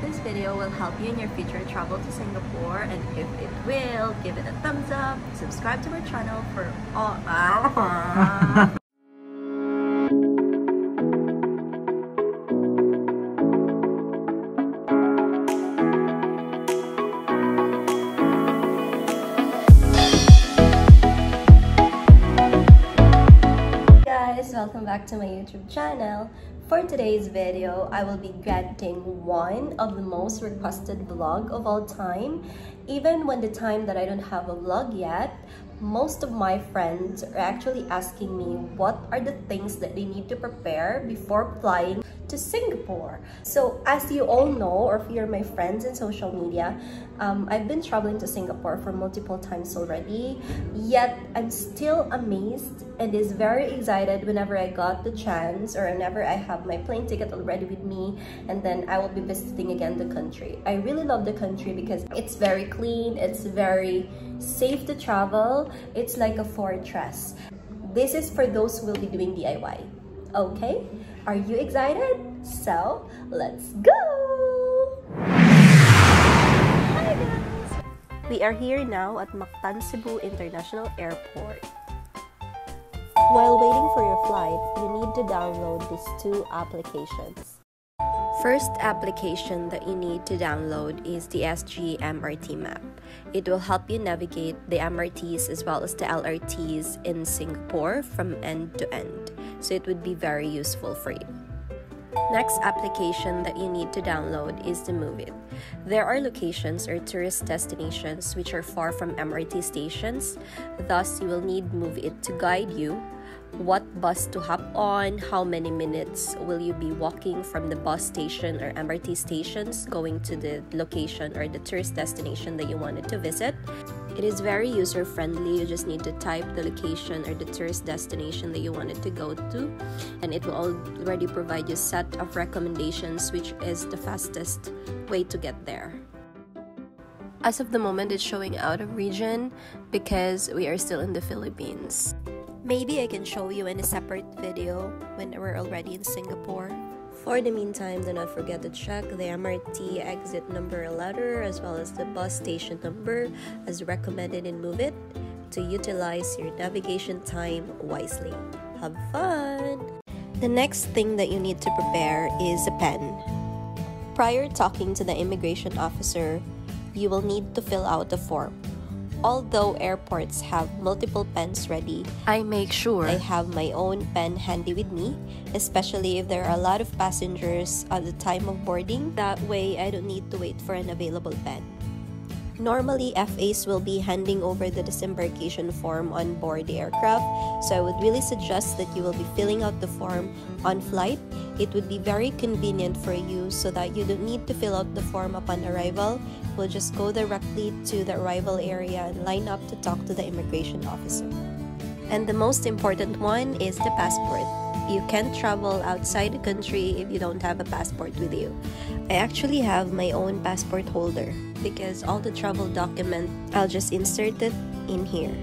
this video will help you in your future travel to Singapore, and if it will, give it a thumbs up, subscribe to our channel for all welcome back to my YouTube channel. For today's video, I will be granting one of the most requested vlog of all time. Even when the time that I don't have a vlog yet, most of my friends are actually asking me what are the things that they need to prepare before flying to Singapore. So as you all know, or if you're my friends in social media, I've been traveling to Singapore for multiple times already, yet I'm still amazed and is very excited whenever I got the chance or whenever I have my plane ticket already with me, and then I will be visiting again the country. I really love the country because it's very clean, it's very safe to travel, it's like a fortress. This is for those who will be doing DIY. Okay, are you excited? So let's go! Hi guys! We are here now at Mactan Cebu International Airport. While waiting for your flight, you need to download these two applications. First application that you need to download is the SG MRT map. It will help you navigate the MRTs as well as the LRTs in Singapore from end to end. So it would be very useful for you. Next application that you need to download is the Move It. There are locations or tourist destinations which are far from MRT stations. Thus, you will need Move It to guide you what bus to hop on, how many minutes will you be walking from the bus station or MRT stations going to the location or the tourist destination that you wanted to visit. It is very user-friendly. You just need to type the location or the tourist destination that you wanted to go to, and it will already provide you a set of recommendations, which is the fastest way to get there. As of the moment, it's showing out of region because we are still in the Philippines. Maybe I can show you in a separate video when we're already in Singapore. For the meantime, do not forget to check the MRT exit number letter as well as the bus station number as recommended in Move It to utilize your navigation time wisely. Have fun! The next thing that you need to prepare is a pen. Prior talking to the immigration officer, you will need to fill out the form. Although airports have multiple pens ready, I make sure I have my own pen handy with me, especially if there are a lot of passengers at the time of boarding. That way, I don't need to wait for an available pen. Normally, FAs will be handing over the disembarkation form on board the aircraft, so I would really suggest that you will be filling out the form on flight. It would be very convenient for you so that you don't need to fill out the form upon arrival. We'll just go directly to the arrival area and line up to talk to the immigration officer. And the most important one is the passport. You can't travel outside the country if you don't have a passport with you. I actually have my own passport holder because all the travel documents, I'll just insert it in here.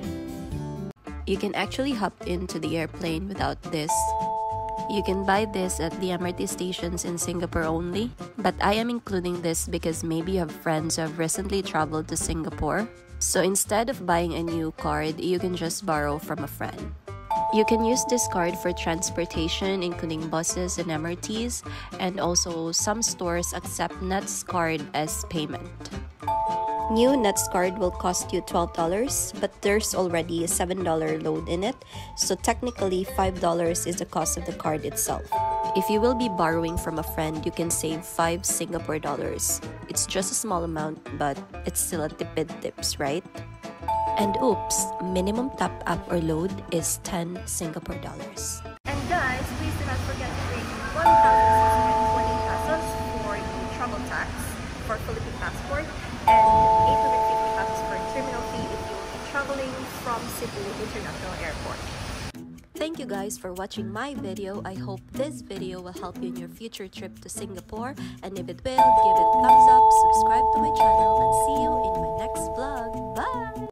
You can actually hop into the airplane without this. You can buy this at the MRT stations in Singapore only, but I am including this because maybe you have friends who have recently traveled to Singapore. So instead of buying a new card, you can just borrow from a friend. You can use this card for transportation, including buses and MRTs, and also some stores accept Nets card as payment. New Nets card will cost you $12, but there's already a $7 load in it, so technically $5 is the cost of the card itself. If you will be borrowing from a friend, you can save 5 Singapore dollars. It's just a small amount, but it's still a tipid tips, right? And oops, minimum top up or load is 10 Singapore dollars. And guys, please do not forget to pay 1,620 pesos for the travel tax for Philippine passport and 850 pesos for terminal fee if you will be traveling from Cebu International Airport. Thank you guys for watching my video. I hope this video will help you in your future trip to Singapore, and if it will, give it thumbs up, subscribe to my channel, and see you in my next vlog. Bye!